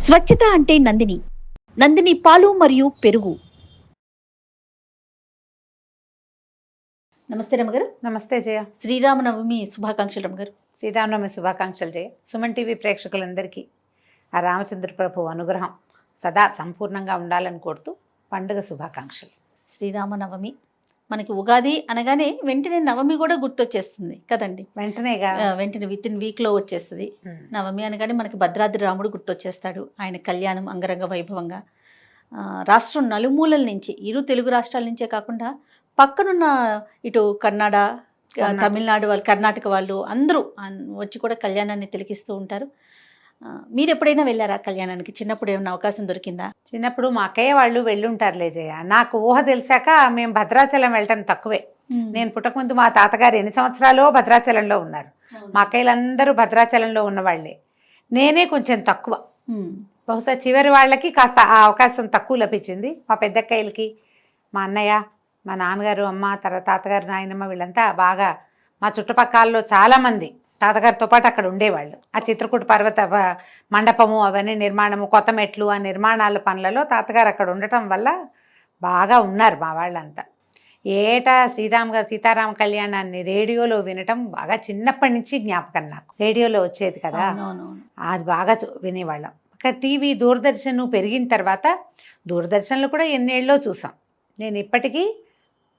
స్వచ్ఛత అంటే నందిని. నందిని పాలు మరియు పెరుగు. నమస్తే రమగారు. నమస్తే జయ. శ్రీరామనవమి శుభాకాంక్షలు రమగారు. శ్రీరామనవమి శుభాకాంక్షలు జయ. సుమన్ టీవీ ప్రేక్షకులందరికీ ఆ రామచంద్ర ప్రభు అనుగ్రహం సదా సంపూర్ణంగా ఉండాలని కోరుతూ పండుగ శుభాకాంక్షలు. శ్రీరామనవమి మనకి ఉగాది అనగానే వెంటనే నవమి కూడా గుర్తొచ్చేస్తుంది కదండి. వెంటనే విత్ ఇన్ వీక్లో వచ్చేస్తుంది. నవమి అనగానే మనకి భద్రాద్రి రాముడు గుర్తొచ్చేస్తాడు. ఆయన కళ్యాణం అంగరంగ వైభవంగా రాష్ట్రం నలుమూలల నుంచి, ఇరు తెలుగు రాష్ట్రాల నుంచే కాకుండా పక్కనున్న ఇటు కన్నడ, తమిళనాడు వాళ్ళు, కర్ణాటక వాళ్ళు అందరూ వచ్చి కూడా కళ్యాణాన్ని తిలకిస్తూ ఉంటారు. మీరు ఎప్పుడైనా వెళ్ళారా కళ్యాణానికి? చిన్నప్పుడు ఏమైనా అవకాశం దొరికిందా? చిన్నప్పుడు మా అక్కయ్య వాళ్ళు వెళ్ళుంటారులే జయ. నాకు ఊహ తెలిసాక మేము భద్రాచలం వెళ్ళటం తక్కువే. నేను పుట్టకముందు మా తాతగారు ఎన్ని సంవత్సరాలు భద్రాచలంలో ఉన్నారు. మా అక్కయ్యలందరూ భద్రాచలంలో ఉన్నవాళ్లే. నేనే కొంచెం తక్కువ. బహుశా చివరి వాళ్ళకి కాస్త ఆ అవకాశం తక్కువ లభించింది. మా పెద్దక్కయ్యలకి, మా అన్నయ్య, మా నాన్నగారు, అమ్మ, తర్వాత తాతగారు, నాయనమ్మ వీళ్ళంతా బాగా మా చుట్టుపక్కలలో చాలామంది తాతగారితో పాటు అక్కడ ఉండేవాళ్ళు. ఆ చిత్రకూట పర్వత మండపము అవన్నీ నిర్మాణము, కొత్త మెట్లు, ఆ నిర్మాణాల పనులలో తాతగారు అక్కడ ఉండటం వల్ల బాగా ఉన్నారు మా వాళ్ళంతా. ఏటా సీతారామ కళ్యాణాన్ని రేడియోలో వినటం బాగా చిన్నప్పటి నుంచి జ్ఞాపకం నాకు. రేడియోలో వచ్చేది కదా, అది బాగా వినేవాళ్ళం. ఇక టీవీ, దూరదర్శన్ పెరిగిన తర్వాత దూరదర్శన్లో కూడా ఎన్నేళ్ళలో చూసాం. నేను ఇప్పటికీ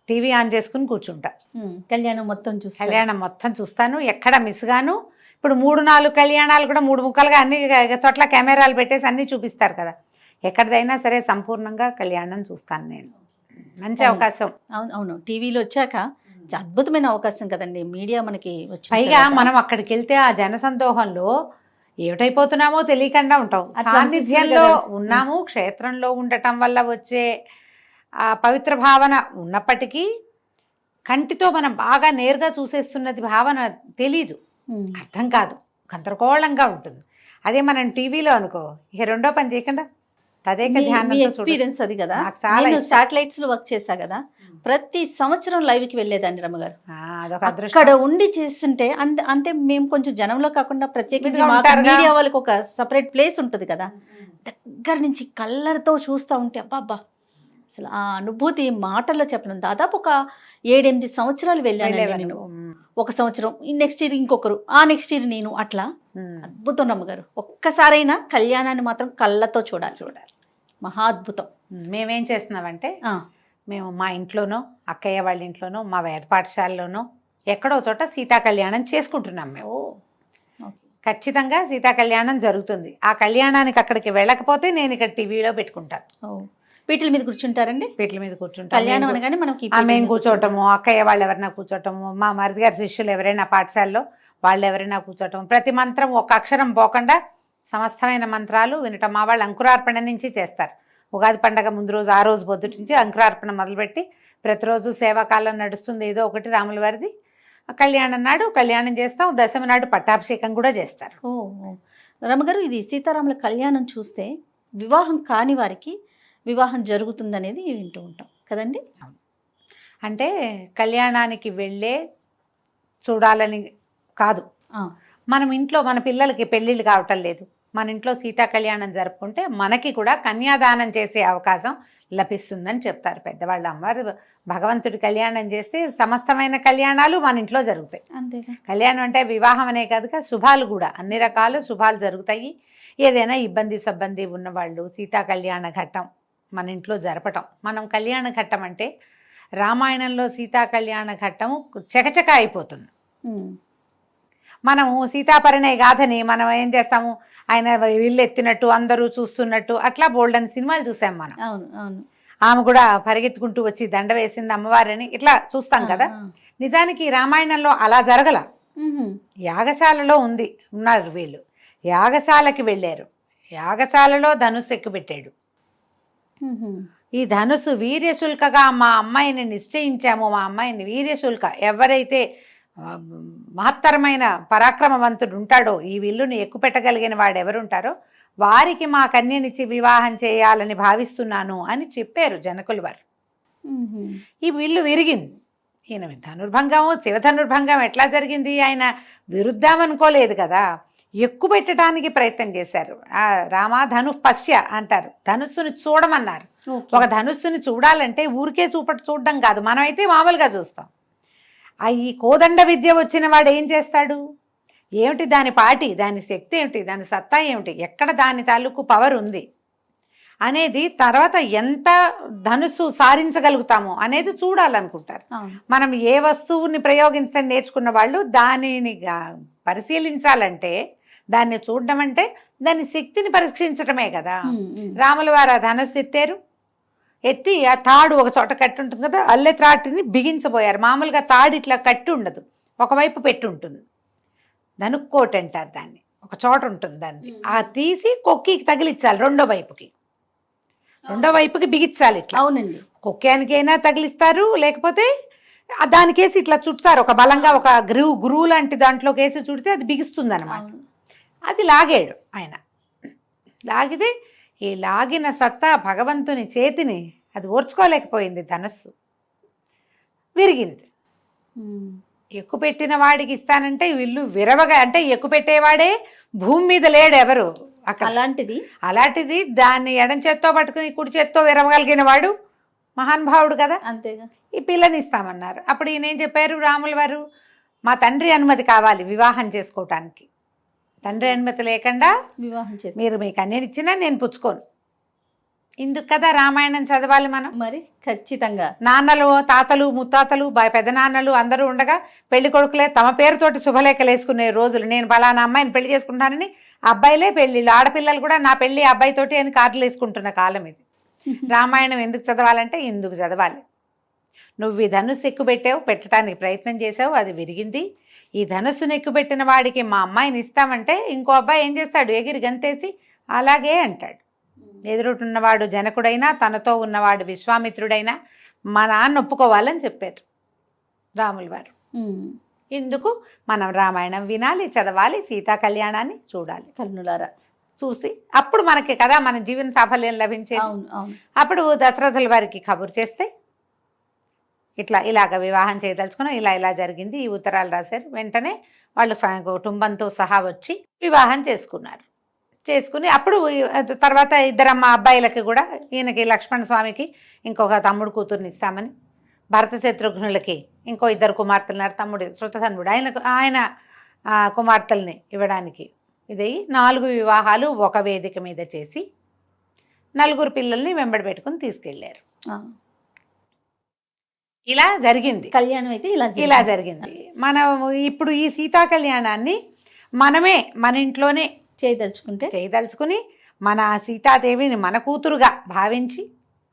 టీవీ ఆన్ చేసుకుని కూర్చుంటా. కళ్యాణం మొత్తం చూస్తాను, ఎక్కడ మిస్ గాను. ఇప్పుడు 3-4 కళ్యాణాలు కూడా 3 ముక్కలుగా అన్ని చోట్ల కెమెరాలు పెట్టేసి అన్నీ చూపిస్తారు కదా. ఎక్కడిదైనా సరే సంపూర్ణంగా కళ్యాణం చూస్తాను నేను. మంచి అవకాశం. అవును, టీవీలో వచ్చాక అద్భుతమైన అవకాశం కదండి. మీడియా మనకి పైగా మనం అక్కడికి వెళ్తే ఆ జనసందోహంలో ఏమిటైపోతున్నామో తెలియకుండా ఉంటాం. సాన్నిధ్యంలో ఉన్నాము, క్షేత్రంలో ఉండటం వల్ల వచ్చే ఆ పవిత్ర భావన ఉన్నప్పటికీ కంటితో మనం బాగా నేరుగా చూసేస్తున్నది భావన తెలీదు, అర్థం కాదు, గందరగోళంగా ఉంటుంది. అదే మనం టీవీలో అనుకో, ఇక రెండో పని చేయకుండా ఎక్స్పీరియన్స్ అది కదా. శాటిలైట్స్ లో వర్క్ చేశా కదా, ప్రతి సంవత్సరం లైవ్ కి వెళ్ళేదాన్ని రమ్మగారు. అక్కడ ఉండి చేస్తుంటే అంటే మేము కొంచెం జనంలో కాకుండా ప్రత్యేకంగా మీడియా వాళ్ళకి ఒక సపరేట్ ప్లేస్ ఉంటుంది కదా, దగ్గర నుంచి కళ్ళతో చూస్తూ ఉంటే అబ్బా అసలు ఆ అనుభూతి మాటల్లో చెప్పడం. దాదాపు ఒక 7-8 సంవత్సరాలు వెళ్ళాను నేను. ఒక సంవత్సరం, నెక్స్ట్ ఇయర్ ఇంకొకరు, ఆ నెక్స్ట్ ఇయర్ నేను, అట్లా అద్భుతం రమ్మగారు. ఒక్కసారైనా కళ్యాణాన్ని మాత్రం కళ్ళతో చూడాలి. మహా అద్భుతం. మేమేం చేస్తున్నామంటే, మేము మా ఇంట్లోనో, అక్కయ్య వాళ్ళ ఇంట్లోనో, మా వేద పాఠశాలలోనో ఎక్కడో చోట సీతా కళ్యాణం చేసుకుంటున్నాం మేము. ఖచ్చితంగా సీతా కళ్యాణం జరుగుతుంది. ఆ కళ్యాణానికి అక్కడికి వెళ్ళకపోతే నేను ఇక్కడ టీవీలో పెట్టుకుంటాను. పీటల మీద కూర్చుంటారండి? పీటల మీద కూర్చుంటారు. కళ్యాణం అనగానే మనకి మేము కూర్చోవటము, అక్కయ్య వాళ్ళు ఎవరైనా కూర్చోవటము, మా మరిది గారి శిష్యులు ఎవరైనా పాఠశాలలో వాళ్ళు ఎవరైనా కూర్చోవటం, ప్రతి మంత్రం ఒక అక్షరం పోకుండా సమస్తమైన మంత్రాలు వినటం. మా వాళ్ళు అంకురార్పణ నుంచి చేస్తారు. ఉగాది పండగ ముందు రోజు, ఆ రోజు పొద్దుటి నుంచి అంకురార్పణ మొదలుపెట్టి ప్రతిరోజు సేవాకాలం నడుస్తుంది ఏదో ఒకటి రాముల వారిది. కళ్యాణం నాడు కళ్యాణం చేస్తాం, దశమి నాడు పట్టాభిషేకం కూడా చేస్తారు. రమగారు, ఇది సీతారాముల కళ్యాణం చూస్తే వివాహం కాని వారికి వివాహం జరుగుతుందనేది వింటూ ఉంటాం కదండి. అంటే కళ్యాణానికి వెళ్ళే చూడాలని కాదు, మనం ఇంట్లో మన పిల్లలకి పెళ్ళిళ్ళు కావటం లేదు, మన ఇంట్లో సీతా కళ్యాణం జరుపుకుంటే మనకి కూడా కన్యాదానం చేసే అవకాశం లభిస్తుందని చెప్తారు పెద్దవాళ్ళు. అమ్మవారు భగవంతుడి కళ్యాణం చేస్తే సమస్తమైన కళ్యాణాలు మన ఇంట్లో జరుగుతాయి. అంతేగా. కళ్యాణం అంటే వివాహం అనే కాదుగా, శుభాలు కూడా అన్ని రకాల శుభాలు జరుగుతాయి. ఏదైనా ఇబ్బంది సబ్బంది ఉన్నవాళ్ళు సీతా కళ్యాణ ఘట్టం మన ఇంట్లో జరపటం. మనం కళ్యాణ ఘట్టం అంటే రామాయణంలో సీతా కళ్యాణ ఘట్టము చకచక అయిపోతుంది. మనము సీతాపరిణయ గాథని మనం ఏం చేస్తాము, ఆయన ఇల్లు ఎత్తినట్టు అందరూ చూస్తున్నట్టు అట్లా బోల్డన్ సినిమాలు చూసాం మనం. ఆమె కూడా పరిగెత్తుకుంటూ వచ్చి దండ వేసింది అమ్మవారిని ఇట్లా చూస్తాం కదా. నిజానికి రామాయణంలో అలా జరగల. యాగశాలలో ఉన్నారు వీళ్ళు, యాగశాలకి వెళ్ళారు, యాగశాలలో ధనుస్సు ఎక్కుపెట్టాడు. ఈ ధనుసు వీర్యశుల్కగా మా అమ్మాయిని నిశ్చయించాము, మా అమ్మాయిని వీర్యశుల్క, ఎవరైతే మహత్తరమైన పరాక్రమవంతుడు ఉంటాడో, ఈ విల్లుని ఎక్కుపెట్టగలిగిన వాడు ఎవరుంటారో వారికి మా కన్యనిచ్చి వివాహం చేయాలని భావిస్తున్నాను అని చెప్పారు జనకులు వారు. ఈ విల్లు విరిగింది. ఈయన ధనుర్భంగము, శివధనుర్భంగం ఎట్లా జరిగింది? ఆయన విరుద్ధామనుకోలేదు కదా. ఎక్కువ పెట్టడానికి ప్రయత్నం చేశారు. రామ ధను పశ్య అంటారు, ధనుస్సుని చూడమన్నారు. ఒక ధనుస్సుని చూడాలంటే ఊరికే చూడడం కాదు, మనమైతే మామూలుగా చూస్తాం. ఈ కోదండ విద్య వచ్చిన వాడు ఏం చేస్తాడు, ఏమిటి దాని పాటి, దాని శక్తి ఏమిటి, దాని సత్తా ఏమిటి, ఎక్కడ దాని తాలూకు పవర్ ఉంది అనేది, తర్వాత ఎంత ధనుస్సు సారించగలుగుతామో అనేది చూడాలనుకుంటారు. మనం ఏ వస్తువుని ప్రయోగించడం నేర్చుకున్న వాళ్ళు దానిని పరిశీలించాలంటే, దాన్ని చూడడం అంటే దాని శక్తిని పరీక్షించడమే కదా. రాముల వారు ఆ ధనుస్సు ఎత్తి ఆ తాడు ఒక చోట కట్టి ఉంటుంది కదా, అల్లె త్రాటిని బిగించబోయారు. మామూలుగా తాడు ఇట్లా కట్టి ఉండదు, ఒకవైపు పెట్టి ఉంటుంది, ధనుక్కోటి అంటారు దాన్ని, ఒక చోట ఉంటుంది దాన్ని. ఆ తీసి కొక్కికి తగిలించాలి, రెండో వైపుకి బిగించాలి ఇట్లా. అవునండి, కొక్కానికైనా తగిలిస్తారు, లేకపోతే దానికేసి ఇట్లా చుడతారు, ఒక బలంగా ఒక గురువు లాంటి దాంట్లోకి వేసి చుడితే అది బిగిస్తుంది అనమాట. అది లాగాడు ఆయన. లాగితే ఈ లాగిన సత్తా భగవంతుని చేతిని అది ఓర్చుకోలేకపోయింది, ధనస్సు విరిగింది. ఎక్కువ పెట్టిన వాడికి ఇస్తానంటే వీళ్ళు విరవగా, అంటే ఎక్కువ పెట్టేవాడే భూమి మీద లేడు ఎవరు అక్కడ. అలాంటిది దాన్ని ఎడం చేత్తో పట్టుకుని కుడి చేత్తో విరవగలిగిన వాడు మహానుభావుడు కదా. అంతేగా. ఈ పిల్లని ఇస్తామన్నారు. అప్పుడు ఈయన ఏం చెప్పారు, రాముల వారు, మా తండ్రి అనుమతి కావాలి వివాహం చేసుకోవటానికి. తండ్రి అనుమతి లేకుండా వివాహం చేసి మీరు మీ కన్యనిచ్చినా నేను పుచ్చుకోను. ఇందుకు కదా రామాయణం చదవాలి మనం. మరి ఖచ్చితంగా నాన్నలు, తాతలు, ముత్తాతలు, పెదనాన్నలు అందరూ ఉండగా పెళ్లి కొడుకులే తమ పేరుతోటి శుభలేఖలు వేసుకునే రోజులు. నేను పలానా అమ్మాయిని పెళ్లి చేసుకుంటానని అబ్బాయిలే పెళ్లిళ్ళు, ఆడపిల్లలు కూడా నా పెళ్లి అబ్బాయితోటి అని కార్డులు వేసుకుంటున్న కాలం ఇది. రామాయణం ఎందుకు చదవాలంటే ఇందుకు చదవాలి. నువ్వు ఈ ధనుస్సు ఎక్కుపెట్టావు, పెట్టడానికి ప్రయత్నం చేసావు, అది విరిగింది. ఈ ధనుస్సును ఎక్కుపెట్టిన వాడికి మా అమ్మాయిని ఇస్తామంటే ఇంకో అబ్బాయి ఏం చేస్తాడు, ఎగిరి గంతేసి అలాగే అంటాడు. ఎదురున్నవాడు జనకుడైనా, తనతో ఉన్నవాడు విశ్వామిత్రుడైనా మా నాన్న ఒప్పుకోవాలని చెప్పారు రాముల వారు. ఇందుకు మనం రామాయణం వినాలి, చదవాలి, సీతా కళ్యాణాన్ని చూడాలి కన్నులారా. చూసి అప్పుడు మనకి కదా మన జీవన సాఫల్యం లభించేది. అప్పుడు దశరథుల వారికి కబురు చేస్తే ఇలాగ వివాహం చేయదలుచుకున్నాం, ఇలా జరిగింది, ఈ ఉత్తరాలు రాశారు. వెంటనే వాళ్ళు కుటుంబంతో సహా వచ్చి వివాహం చేసుకుని అప్పుడు తర్వాత ఇద్దరమ్మ అబ్బాయిలకి కూడా, ఈయనకి లక్ష్మణ స్వామికి ఇంకొక తమ్ముడు కూతుర్ని ఇస్తామని, భరత శత్రుఘ్నులకి ఇంకో ఇద్దరు కుమార్తెలున్నారు, తమ్ముడు శృతధన్వుడు ఆయన కుమార్తెల్ని ఇవ్వడానికి ఇది 4 వివాహాలు ఒక వేదిక మీద చేసి 4 పిల్లల్ని వెంబడి పెట్టుకుని తీసుకెళ్లారు. ఇలా జరిగింది కళ్యాణం. అయితే ఇలా జరిగింది. మనం ఇప్పుడు ఈ సీతా కళ్యాణాన్ని మనమే మన ఇంట్లోనే చేయదలుచుకుని మన సీతాదేవిని మన కూతురుగా భావించి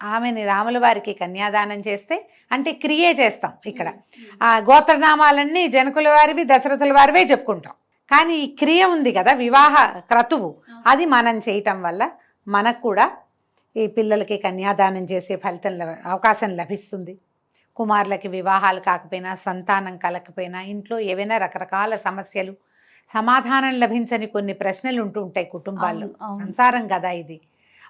ఆమెని రాముల వారికి కన్యాదానం చేస్తే, అంటే క్రియే చేస్తాం ఇక్కడ. ఆ గోత్రనామాలన్నీ జనకుల వారివి, దశరథుల వారివే చెప్పుకుంటాం. కానీ ఈ క్రియ ఉంది కదా, వివాహ క్రతువు, అది మనం చేయటం వల్ల మనకు కూడా ఈ పిల్లలకి కన్యాదానం చేసే అవకాశం లభిస్తుంది. కుమారులకి వివాహాలు కాకపోయినా, సంతానం కలకపోయినా, ఇంట్లో ఏవైనా రకరకాల సమస్యలు, సమాధానం లభించని కొన్ని ప్రశ్నలు ఉంటూ ఉంటాయి కుటుంబాల్లో. సంసారం కదా ఇది,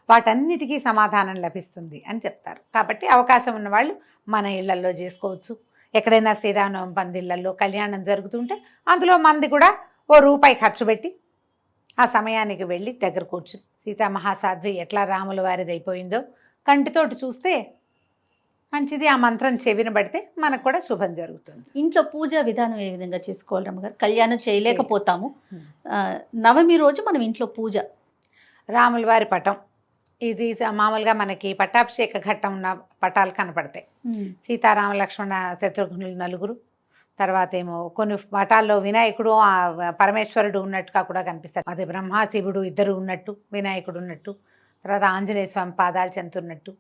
వాటన్నిటికీ సమాధానం లభిస్తుంది అని చెప్తారు. కాబట్టి అవకాశం ఉన్నవాళ్ళు మన ఇళ్లల్లో చేసుకోవచ్చు. ఎక్కడైనా శ్రీరామనవమి పందిళ్లలో కళ్యాణం జరుగుతుంటే అందులో మంది కూడా ₹1 ఖర్చు పెట్టి ఆ సమయానికి వెళ్ళి దగ్గర కూర్చుని సీతామహాసాధ్వి ఎట్లా రాముల వారిది అయిపోయిందో కంటితోటి చూస్తే మంచిది. ఆ మంత్రం చెవిన పడితే మనకు కూడా శుభం జరుగుతుంది. ఇంట్లో పూజా విధానం ఏ విధంగా చేసుకోవాలి రమ్మగారు? కళ్యాణం చేయలేకపోతాము, నవమి రోజు మనం ఇంట్లో పూజ, రాముల వారి పటం, ఇది మామూలుగా మనకి పట్టాభిషేక ఘట్టం ఉన్న పటాలు కనపడతాయి. సీతారామ లక్ష్మణ శత్రుఘ్నులు 4, తర్వాత ఏమో కొన్ని పటాల్లో వినాయకుడు పరమేశ్వరుడు ఉన్నట్టుగా కూడా కనిపిస్తారు. అదే బ్రహ్మ శివుడు ఇద్దరు ఉన్నట్టు, వినాయకుడు ఉన్నట్టు, తర్వాత ఆంజనేయ స్వామి పాదాలు చెందుతున్నట్టు,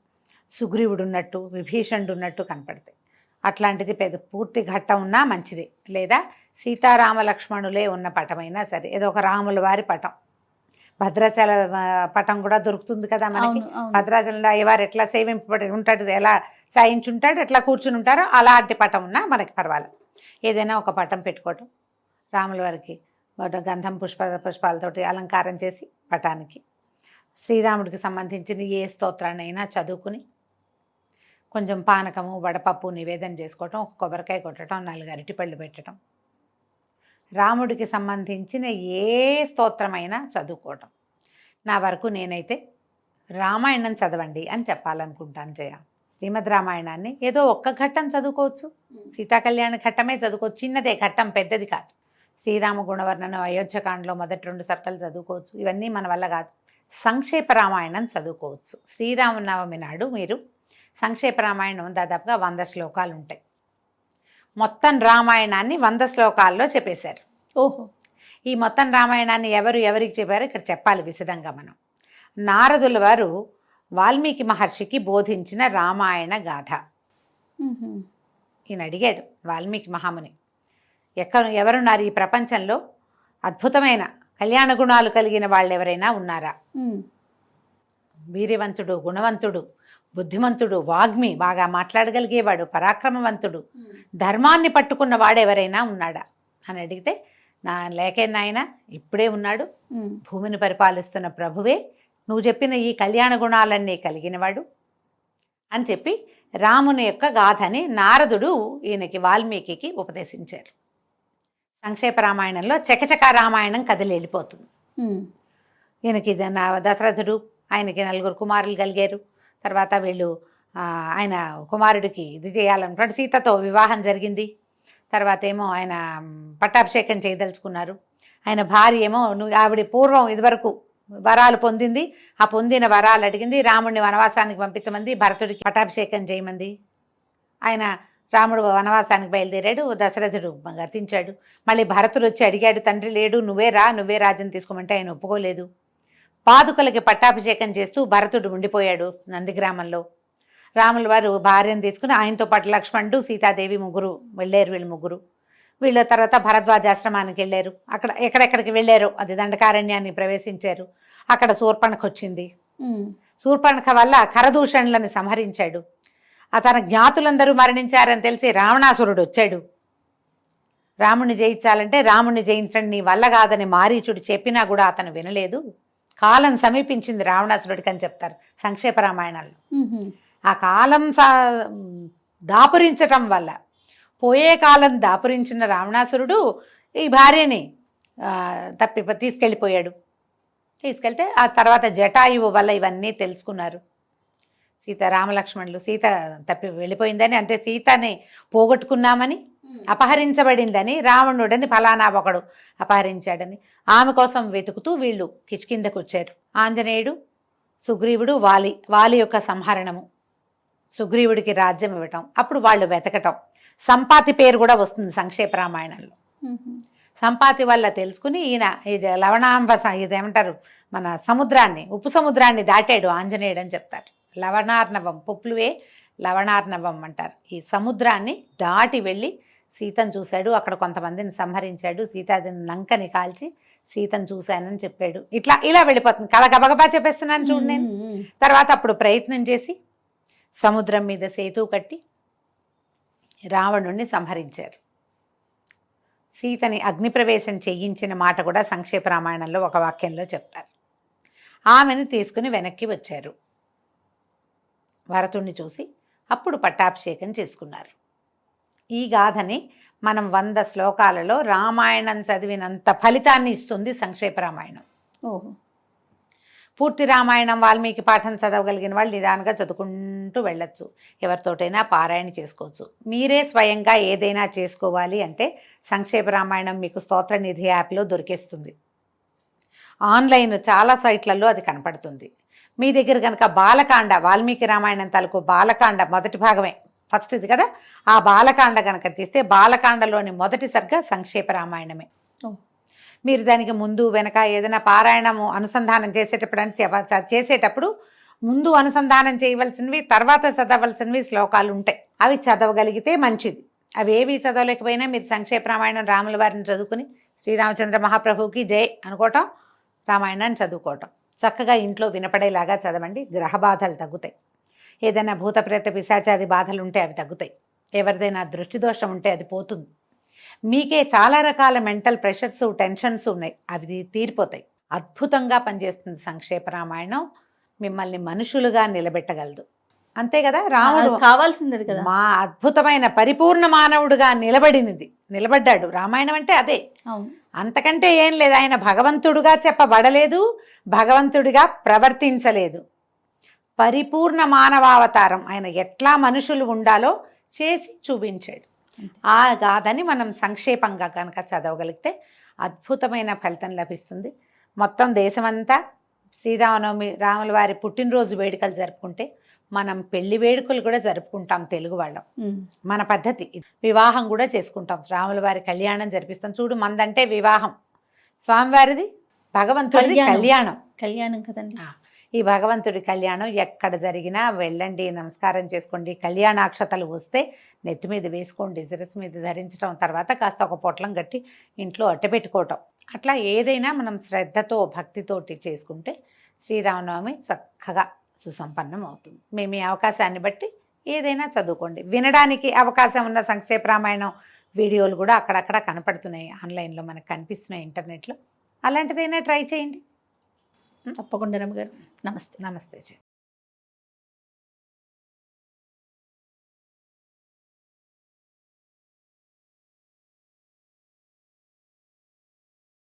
సుగ్రీవుడు ఉన్నట్టు, విభీషణుడు ఉన్నట్టు కనపడతాయి. అట్లాంటిది పూర్తి ఘట్టం ఉన్నా మంచిదే. లేదా సీతారామ లక్ష్మణులే ఉన్న పటమైనా సరే, ఏదో ఒక రాముల వారి పటం, భద్రాచల పటం కూడా దొరుకుతుంది కదా మనకి. భద్రాచలంలో అయ్యవారు ఎట్లా సేవింపబడి ఉంటాడు, ఎలా సాయించుంటాడు, ఎట్లా కూర్చుని ఉంటారో అలాంటి పటం ఉన్నా మనకి పర్వాలేదు. ఏదైనా ఒక పటం పెట్టుకోవటం, రాముల వారికి గంధం పుష్పాలతోటి అలంకారం చేసి పటానికి శ్రీరాముడికి సంబంధించిన ఏ స్తోత్రాన్నైనా చదువుకుని కొంచెం పానకము వడపప్పు నివేదన చేసుకోవటం, ఒక కొబ్బరికాయ కొట్టడం, 4 అరటిపళ్ళు పెట్టడం, రాముడికి సంబంధించిన ఏ స్తోత్రమైనా చదువుకోవటం. నా వరకు నేనైతే రామాయణం చదవండి అని చెప్పాలనుకుంటాను జయ. శ్రీమద్ రామాయణాన్ని ఏదో ఒక్క ఘట్టం చదువుకోవచ్చు, సీతాకళ్యాణ ఘట్టమే చదువుకోవచ్చు, చిన్నదే ఘట్టం, పెద్దది కాదు. శ్రీరామ గుణవర్ణనం, అయోధ్యకాండలో మొదటి 2 సర్కలు చదువుకోవచ్చు, ఇవన్నీ మన వల్ల కాదు. సంక్షేప రామాయణం చదువుకోవచ్చు. శ్రీరామనవమి నాడు మీరు సంక్షేప రామాయణం దాదాపుగా 100 శ్లోకాలు ఉంటాయి. మొత్తం రామాయణాన్ని 100 శ్లోకాల్లో చెప్పేశారు. ఓహో. ఈ మొత్తం రామాయణాన్ని ఎవరికి చెప్పారో ఇక్కడ చెప్పాలి విశదంగా మనం. నారదుల వారు వాల్మీకి మహర్షికి బోధించిన రామాయణ గాథ. ఈయన అడిగాడు వాల్మీకి మహాముని, ఎవరున్నారు ఈ ప్రపంచంలో అద్భుతమైన కళ్యాణ గుణాలు కలిగిన వాళ్ళు ఎవరైనా ఉన్నారా? వీర్యవంతుడు, గుణవంతుడు, బుద్ధిమంతుడు, వాగ్మి, బాగా మాట్లాడగలిగేవాడు, పరాక్రమవంతుడు, ధర్మాన్ని పట్టుకున్న వాడు ఎవరైనా ఉన్నాడా అని అడిగితే, నా లేకే నాయన ఇప్పుడే ఉన్నాడు, భూమిని పరిపాలిస్తున్న ప్రభువే, నువ్వు చెప్పిన ఈ కళ్యాణ గుణాలన్నీ కలిగినవాడు అని చెప్పి రాముని యొక్క గాథని నారదుడు ఈయనకి వాల్మీకి ఉపదేశించారు. సంక్షేప రామాయణంలో చకచక రామాయణం కదిలి వెళ్ళిపోతుంది. ఈయనకి దశరథుడు, ఆయనకి 4 కుమారులు కలిగారు. తర్వాత వీళ్ళు ఆయన కుమారుడికి ఇది చేయాలనుకున్నాడు, సీతతో వివాహం జరిగింది. తర్వాత ఏమో ఆయన పట్టాభిషేకం చేయదలుచుకున్నారు. ఆయన భార్య ఏమో ఆవిడ పూర్వం ఇదివరకు వరాలు పొందింది, ఆ పొందిన వరాలు అడిగింది, రాముడిని వనవాసానికి పంపించమంది, భరతుడికి పట్టాభిషేకం చేయమంది. ఆయన రాముడు వనవాసానికి బయలుదేరాడు, దశరథుడు గతించాడు. మళ్ళీ భరతుడు వచ్చి అడిగాడు, తండ్రి లేడు, నువ్వే రాజ్యం తీసుకోమంటే ఆయన ఒప్పుకోలేదు. పాదుకలకి పట్టాభిషేకం చేస్తూ భరతుడు ఉండిపోయాడు నందిగ్రామంలో. రాముల వారు భార్యను తీసుకుని ఆయనతో పాటు లక్ష్మణుడు, సీతాదేవి ముగ్గురు వెళ్ళారు. వీళ్ళ తర్వాత భరద్వాజాశ్రమానికి వెళ్ళారు. అక్కడ ఎక్కడెక్కడికి వెళ్ళారో అది దండకారణ్యాన్ని ప్రవేశించారు. అక్కడ శూర్పణఖ వచ్చింది. శూర్పణఖ వల్ల ఖరదూషణులను సంహరించాడు. తన జ్ఞాతులందరూ మరణించారని తెలిసి రావణాసురుడు వచ్చాడు. రాముణ్ణి జయించాలంటే రాముణ్ణి జయించడం నీ వల్ల కాదని మారీచుడు చెప్పినా కూడా అతను వినలేదు. కాలం సమీపించింది రావణాసురుడికి అని చెప్తారు సంక్షేప రామాయణాల్లో. ఆ కాలం దాపురించటం వల్ల, పోయే కాలం దాపురించిన రావణాసురుడు ఈ భార్యని తీసుకెళ్తే ఆ తర్వాత జటాయువు వల్ల ఇవన్నీ తెలుసుకున్నారు. రామలక్ష్మణులు సీత తప్పి వెళ్ళిపోయిందని, అంటే సీతని పోగొట్టుకున్నామని, అపహరించబడిందని, రావణుడని ఫలానా ఒకడు అపహరించాడని ఆమె కోసం వెతుకుతూ వీళ్ళు కిష్కిందకు వచ్చారు. ఆంజనేయుడు, సుగ్రీవుడు, వాలి యొక్క సంహరణము, సుగ్రీవుడికి రాజ్యం ఇవ్వటం, అప్పుడు వాళ్ళు వెతకటం. సంపాతి పేరు కూడా వస్తుంది సంక్షేప రామాయణంలో. సంపాతి వల్ల తెలుసుకుని ఈయన ఇది లవణాంబ, ఇదేమంటారు మన సముద్రాన్ని, ఉప్పు సముద్రాన్ని దాటాడు ఆంజనేయుడు అని చెప్తారు. లవణార్ణవం, పుప్లువే లవణార్ణవం అంటారు. ఈ సముద్రాన్ని దాటి వెళ్ళి సీతను చూశాడు. అక్కడ కొంతమందిని సంహరించాడు. సీతాదేవిని లంకని కాల్చి సీతను చూశానని చెప్పాడు. ఇలా వెళ్ళిపోతుంది కళ. గబగబా చెప్పేస్తున్నాను చూడు నేను. తర్వాత అప్పుడు ప్రయత్నం చేసి సముద్రం మీద సేతువు కట్టి రావణుణ్ణి సంహరించారు. సీతని అగ్నిప్రవేశం చేయించిన మాట కూడా సంక్షేప రామాయణంలో ఒక వాక్యంలో చెప్తారు. ఆమెను తీసుకుని వెనక్కి వచ్చారు. భరతుణ్ణి చూసి అప్పుడు పట్టాభిషేకం చేసుకున్నారు. ఈ గాథని మనం 100 శ్లోకాలలో రామాయణం చదివినంత ఫలితాన్ని ఇస్తుంది సంక్షేప రామాయణం. ఓహో. పూర్తి రామాయణం వాల్మీకి పాఠం చదవగలిగిన వాళ్ళు నిదానంగా చదువుకుంటూ వెళ్ళొచ్చు. ఎవరితోటైనా పారాయణ చేసుకోవచ్చు. మీరే స్వయంగా ఏదైనా చేసుకోవాలి అంటే సంక్షేప రామాయణం మీకు స్తోత్రనిధి యాప్లో దొరికేస్తుంది. ఆన్లైన్ చాలా సైట్లలో అది కనపడుతుంది. మీ దగ్గర కనుక బాలకాండ, వాల్మీకి రామాయణం తాలూకు బాలకాండ మొదటి భాగమే, ఫస్ట్ ఇది కదా, ఆ బాలకాండ కనుక తీస్తే బాలకాండలోని మొదటి సర్గ సంక్షేప రామాయణమే. మీరు దానికి ముందు వెనక ఏదైనా పారాయణము అనుసంధానం చేసేటప్పుడు ముందు అనుసంధానం చేయవలసినవి, తర్వాత చదవలసినవి శ్లోకాలు ఉంటాయి. అవి చదవగలిగితే మంచిది. అవి ఏవి చదవలేకపోయినా మీరు సంక్షేప రామాయణం రాముల వారిని చదువుకుని శ్రీరామచంద్ర మహాప్రభువుకి జై అనుకోవటం, రామాయణాన్ని చదువుకోవటం. చక్కగా ఇంట్లో వినపడేలాగా చదవండి. గ్రహ బాధలు తగ్గుతాయి. ఏదైనా భూత ప్రేత పిశాచాది బాధలు ఉంటే అవి తగ్గుతాయి. ఎవరిదైనా దృష్టి దోషం ఉంటే అది పోతుంది. మీకే చాలా రకాల మెంటల్ ప్రెషర్స్, టెన్షన్స్ ఉన్నాయి, అవి తీరిపోతాయి. అద్భుతంగా పనిచేస్తుంది సంక్షేప రామాయణం. మిమ్మల్ని మనుషులుగా నిలబెట్టగలదు. అంతే కదా, రాముడు కావాల్సింది కదా, మా అద్భుతమైన పరిపూర్ణ మానవుడుగా నిలబడ్డాడు. రామాయణం అంటే అదే, అంతకంటే ఏం లేదు. ఆయన భగవంతుడుగా చెప్పబడలేదు, భగవంతుడిగా ప్రవర్తించలేదు. పరిపూర్ణ మానవావతారం. ఆయన ఎట్లా మనుషులు ఉండాలో చేసి చూపించాడు. ఆ గాథని మనం సంక్షేపంగా కనుక చదవగలిగితే అద్భుతమైన ఫలితం లభిస్తుంది. మొత్తం దేశమంతా శ్రీరామనవమి, రాముల వారి పుట్టినరోజు వేడుకలు జరుపుకుంటే మనం పెళ్లి వేడుకలు కూడా జరుపుకుంటాం తెలుగు వాళ్ళం. మన పద్ధతి. వివాహం కూడా చేసుకుంటాం, రాముల వారి కళ్యాణం జరిపిస్తాం. చూడు, మందంటే వివాహం, స్వామివారిది భగవంతుడి కళ్యాణం కదండి. ఈ భగవంతుడి కళ్యాణం ఎక్కడ జరిగినా వెళ్ళండి, నమస్కారం చేసుకోండి. కళ్యాణాక్షతలు వస్తే నెత్తి మీద వేసుకోండి, శిరస్సు మీద ధరించడం, తర్వాత కాస్త ఒక పొట్లం కట్టి ఇంట్లో అట్టపెట్టుకోవటం. అట్లా ఏదైనా మనం శ్రద్ధతో భక్తితోటి చేసుకుంటే శ్రీరామనవమి చక్కగా సుసంపన్నం అవుతుంది. మేము ఈ అవకాశాన్ని బట్టి ఏదైనా చదువుకోండి. వినడానికి అవకాశం ఉన్న సంక్షేప రామాయణం వీడియోలు కూడా అక్కడక్కడ కనపడుతున్నాయి, ఆన్లైన్లో మనకు కనిపిస్తున్నాయి, ఇంటర్నెట్లో. అలాంటిదైనా ట్రై చేయండి. తప్పకుండా రమ్మగారు. నమస్తే. నమస్తే.